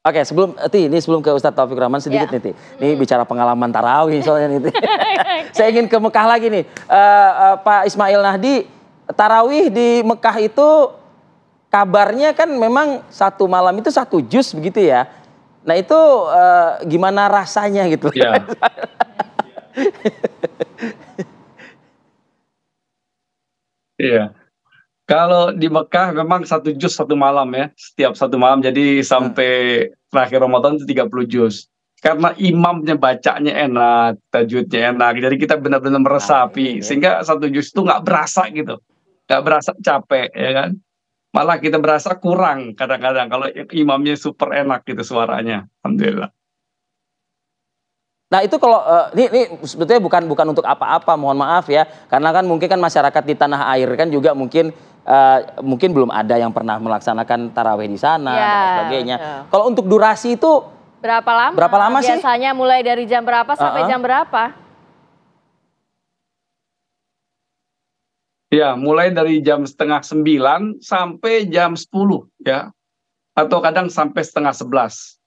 Oke, sebelum ke Ustadz Taufikur Rahman sedikit nih, Ti. Ini bicara pengalaman tarawih soalnya nih, Ti. Saya ingin ke Mekah lagi nih. Pak Ismail Nahdi, tarawih di Mekah itu kabarnya kan memang satu malam itu 1 juz begitu ya. Nah itu gimana rasanya gitu? Ya. Iya. Kalau di Mekah memang 1 juz 1 malam ya, setiap 1 malam. Jadi sampai terakhir Ramadan itu 30 juz. Karena imamnya bacanya enak, tajwidnya enak, jadi kita benar-benar meresapi. Sehingga 1 juz itu nggak berasa gitu, nggak berasa capek, ya kan? Malah kita berasa kurang kadang-kadang kalau imamnya super enak gitu suaranya. Alhamdulillah. Nah itu kalau ini sebetulnya bukan untuk apa-apa, mohon maaf ya, karena kan mungkin kan masyarakat di tanah air kan juga mungkin belum ada yang pernah melaksanakan tarawih di sana dan sebagainya. Kalau untuk durasi itu berapa lama sih? Biasanya mulai dari jam berapa sampai jam berapa? Ya, mulai dari jam 8:30 sampai jam 10 ya, atau kadang sampai 10:30.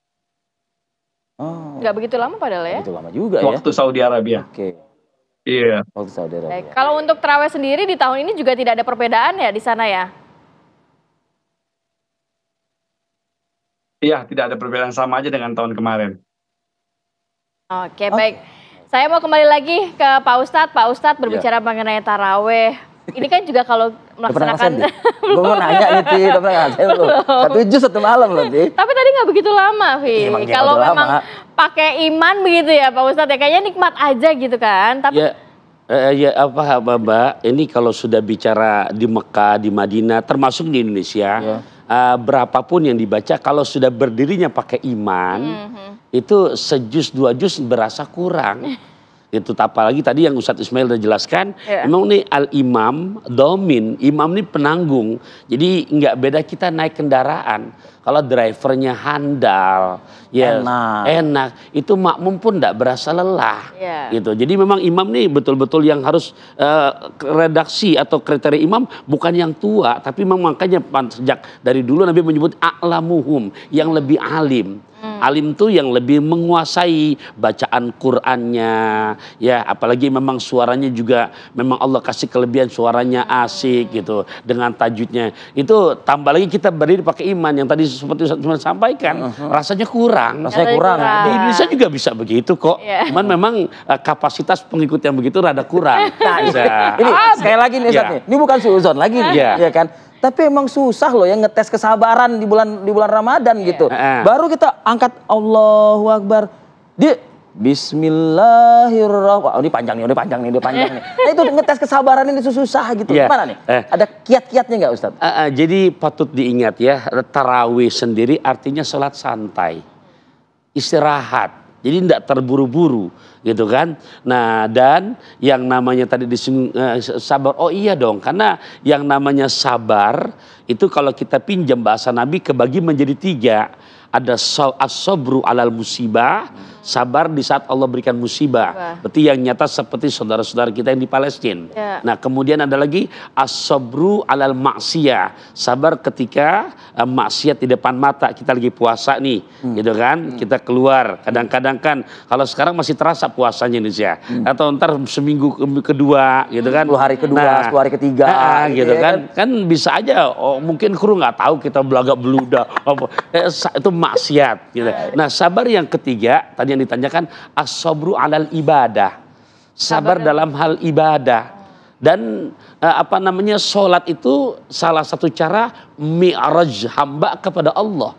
Oh. Nggak begitu lama padahal ya? Begitu lama juga Waktu ya. Saudi Arabia. Oke. Iya. Waktu Saudi Arabia. Kalau untuk tarawih sendiri di tahun ini juga tidak ada perbedaan ya di sana ya? Iya, tidak ada perbedaan, sama aja dengan tahun kemarin. Oke, baik. Saya mau kembali lagi ke Pak Ustadz. Pak Ustadz berbicara mengenai tarawih. Ini kan juga kalau melaksanakan. Gue mau nanya nih, Ti. Udah pernah ngerasain belum? 1 juz 1 malam loh, Ti. Tapi tadi nggak begitu lama, Vi. Kalau memang pakai iman begitu ya, Pak Ustadz ya, kayaknya nikmat aja gitu kan. Tapi ya apa Mbak, ini kalau sudah bicara di Mekah, di Madinah, termasuk di Indonesia, berapapun yang dibaca, kalau sudah berdirinya pakai iman, itu 1 juz 2 juz berasa kurang. Itu apalagi tadi yang Ustadz Ismail udah jelaskan, memang nih al-imam, domin, imam ini penanggung. Jadi nggak beda kita naik kendaraan. Kalau drivernya handal, ya enak, itu makmum pun nggak berasa lelah. Gitu. Jadi memang imam nih betul-betul yang harus redaksi atau kriteria imam bukan yang tua, tapi memang makanya sejak dari dulu Nabi menyebut a'lamuhum, yang lebih alim. Alim tuh yang lebih menguasai bacaan Qur'annya, ya apalagi memang suaranya juga memang Allah kasih kelebihan suaranya asik gitu dengan tajwidnya. Itu tambah lagi kita berdiri pakai iman yang tadi seperti Ustaz sampaikan, rasanya kurang. Rasanya kurang. Di Indonesia juga bisa begitu kok. Cuman memang kapasitas pengikut yang begitu rada kurang. Nah, ini sekali lagi nih Ustaz nih. Ini bukan suuzon lagi nih, ya kan? Tapi emang susah loh ya ngetes kesabaran di bulan Ramadan gitu. Baru kita angkat Allahu Akbar. Bismillahirrahmanirrahim. Ini panjang nih, udah panjang nih. Nah itu ngetes kesabaran ini susah gitu. Gimana nih? Ada kiat-kiatnya nggak Ustadz? Jadi patut diingat ya, tarawih sendiri artinya sholat santai. Istirahat. Jadi tidak terburu-buru gitu kan. Nah dan yang namanya tadi disinggung sabar. Oh iya dong, karena yang namanya sabar itu kalau kita pinjam bahasa Nabi kebagi menjadi 3. Ada as-sabru alal musibah, sabar di saat Allah berikan musibah. Berarti yang nyata seperti saudara-saudara kita yang di Palestina. Nah kemudian ada lagi as-sabru alal maksiyah, sabar ketika maksiat di depan mata. Kita lagi puasa nih, gitu kan? Kita keluar. Kadang-kadang kan kalau sekarang masih terasa puasanya Indonesia. Atau ntar seminggu kedua, gitu kan? 10 hari kedua, 10 hari ketiga, gitu kan? Kan bisa aja. Mungkin kru nggak tahu kita belagak beluda. Itu maksiat gitu. Nah sabar yang ketiga tadi yang ditanyakan as-sabru alal ibadah, sabar dalam hal ibadah. Dan sholat itu salah satu cara mi'raj hamba kepada Allah.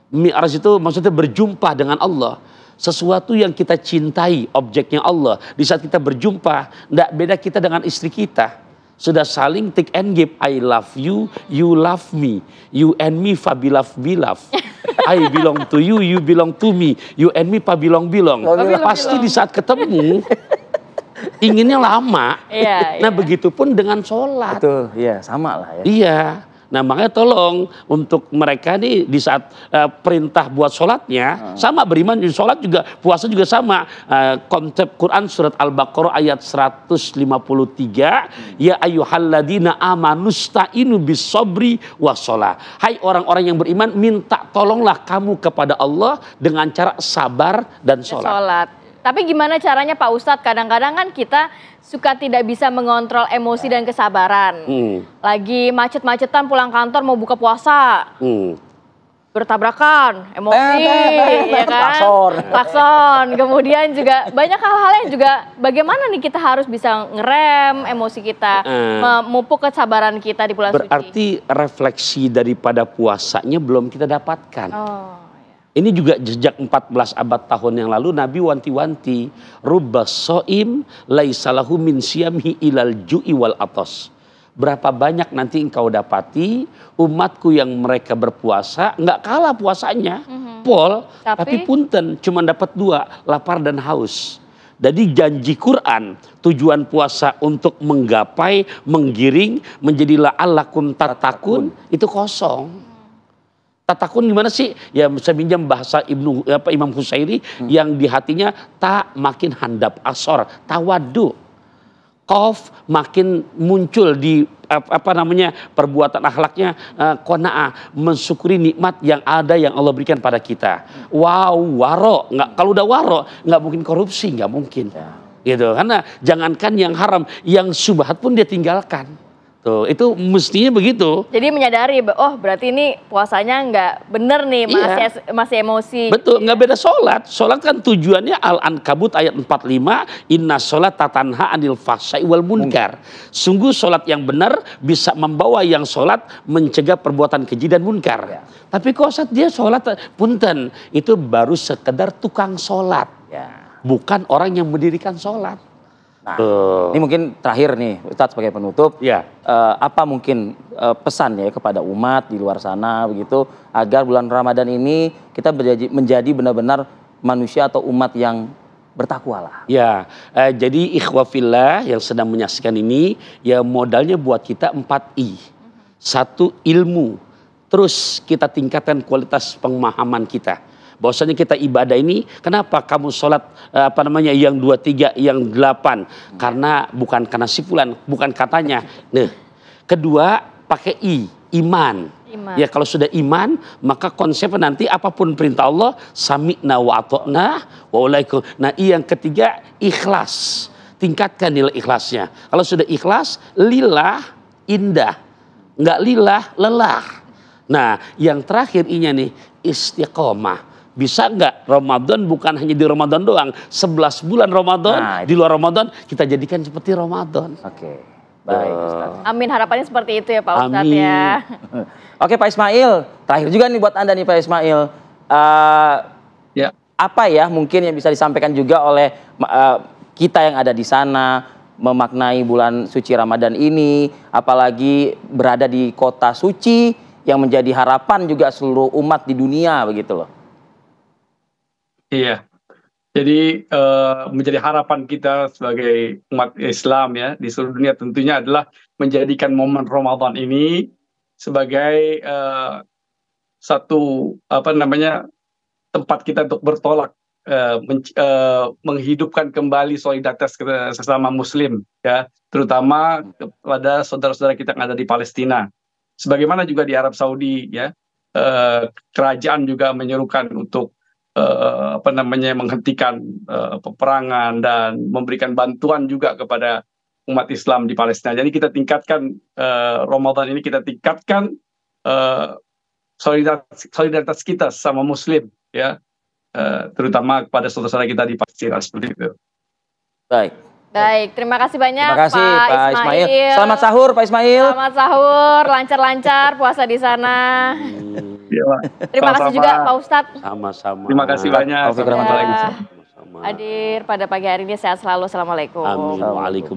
Mi'raj itu maksudnya berjumpa dengan Allah, sesuatu yang kita cintai, objeknya Allah. Di saat kita berjumpa, tidak beda kita dengan istri kita. Sudah saling take and give. I love you, you love me. You and me, fa belong. I belong to you, you belong to me. You and me, pa belong. Pasti di saat ketemu, inginnya lama. Nah begitupun dengan sholat. Betul, iya sama lah ya. Iya. Nah makanya tolong untuk mereka nih di saat perintah buat sholatnya sama beriman, sholat juga puasa juga sama. Konsep Quran surat Al-Baqarah ayat 153, ya ayyuhalladzina amanusta'inu bis-sabri was-shalah. Hai orang-orang yang beriman, minta tolonglah kamu kepada Allah dengan cara sabar dan sholat. Tapi gimana caranya Pak Ustadz? Kadang-kadang kan kita suka tidak bisa mengontrol emosi dan kesabaran. Lagi macet-macetan pulang kantor mau buka puasa. Bertabrakan, emosi, ya kan? Klakson. Kemudian juga banyak hal-hal yang juga bagaimana nih kita harus bisa ngerem emosi kita, memupuk kesabaran kita di bulan suci. Berarti refleksi daripada puasanya belum kita dapatkan. Ini juga jejak 14 abad tahun yang lalu Nabi wanti-wanti, rubbas soim laisalahu min siyamhi ilal ju'i wal atos. Berapa banyak nanti engkau dapati umatku yang mereka berpuasa nggak kalah puasanya, pol, tapi punten cuma dapat 2, lapar dan haus. Jadi janji Quran tujuan puasa untuk menggapai, menggiring menjadi la'allakum tattaqun itu kosong. Tatakun gimana sih? Ya saya pinjam bahasa Imam Husairi yang di hatinya tak makin handap asor, tawadu. Qaf makin muncul di perbuatan akhlaknya qanaah, mensyukuri nikmat yang ada yang Allah berikan pada kita. Wow, waro, nggak, kalau udah waro nggak mungkin korupsi, nggak mungkin. Gitu. Karena jangankan yang haram, yang syubhat pun dia tinggalkan. Tuh, itu mestinya begitu. Jadi menyadari, oh berarti ini puasanya nggak bener nih, masih emosi. Betul, nggak beda sholat. Sholat kan tujuannya Al-Ankabut ayat 45, inna sholat tatanha anil fahsya'i wal munkar. Sungguh sholat yang benar bisa membawa yang sholat mencegah perbuatan keji dan munkar. Tapi kok saat dia sholat, punten, itu baru sekedar tukang sholat. Bukan orang yang mendirikan sholat. Nah, ini mungkin terakhir nih Ustadz sebagai penutup, apa mungkin pesan ya kepada umat di luar sana begitu agar bulan Ramadan ini kita menjadi benar-benar manusia atau umat yang bertakwa lah. Ya, jadi ikhwafillah yang sedang menyaksikan ini ya modalnya buat kita 4I. 1, ilmu, terus kita tingkatkan kualitas pemahaman kita. Bahwasanya kita ibadah ini, kenapa kamu sholat yang 2, 3, yang 8? Karena bukan karena sifulan, bukan katanya. Nah, kedua pakai iman. Ya kalau sudah iman, maka konsepnya nanti apapun perintah Allah, sami'na wa ata'na wa ulaikum. Nah, yang ketiga ikhlas. Tingkatkan nilai ikhlasnya. Kalau sudah ikhlas, lillah indah. Enggak lillah lelah. Nah, yang terakhir nih istiqomah. Bisa nggak Ramadan bukan hanya di Ramadan doang, 11 bulan Ramadan, di luar Ramadan kita jadikan seperti Ramadan. Oke, baik Ustaz. Amin, harapannya seperti itu ya Pak Ustadz ya. Oke Pak Ismail, terakhir juga nih buat Anda nih Pak Ismail. Apa ya mungkin yang bisa disampaikan juga oleh kita yang ada di sana memaknai bulan suci Ramadan ini, apalagi berada di kota suci yang menjadi harapan juga seluruh umat di dunia begitu loh. Iya, jadi menjadi harapan kita sebagai umat Islam ya di seluruh dunia tentunya adalah menjadikan momen Ramadan ini sebagai satu tempat kita untuk bertolak, menghidupkan kembali solidaritas sesama Muslim ya, terutama kepada saudara-saudara kita yang ada di Palestina. Sebagaimana juga di Arab Saudi ya, kerajaan juga menyerukan untuk menghentikan peperangan dan memberikan bantuan juga kepada umat Islam di Palestina. Jadi kita tingkatkan Ramadan ini, kita tingkatkan solidaritas kita sama Muslim ya, terutama kepada saudara-saudara kita di Palestina seperti itu. Baik, terima kasih banyak Pak Ismail. Selamat sahur Pak Ismail. Selamat sahur, lancar-lancar puasa di sana. Terima kasih juga Pak Ustadz. Sama-sama. Terima kasih banyak. Hadir pada pagi hari ini, sehat selalu. Assalamualaikum. Amin. Waalaikumsalam.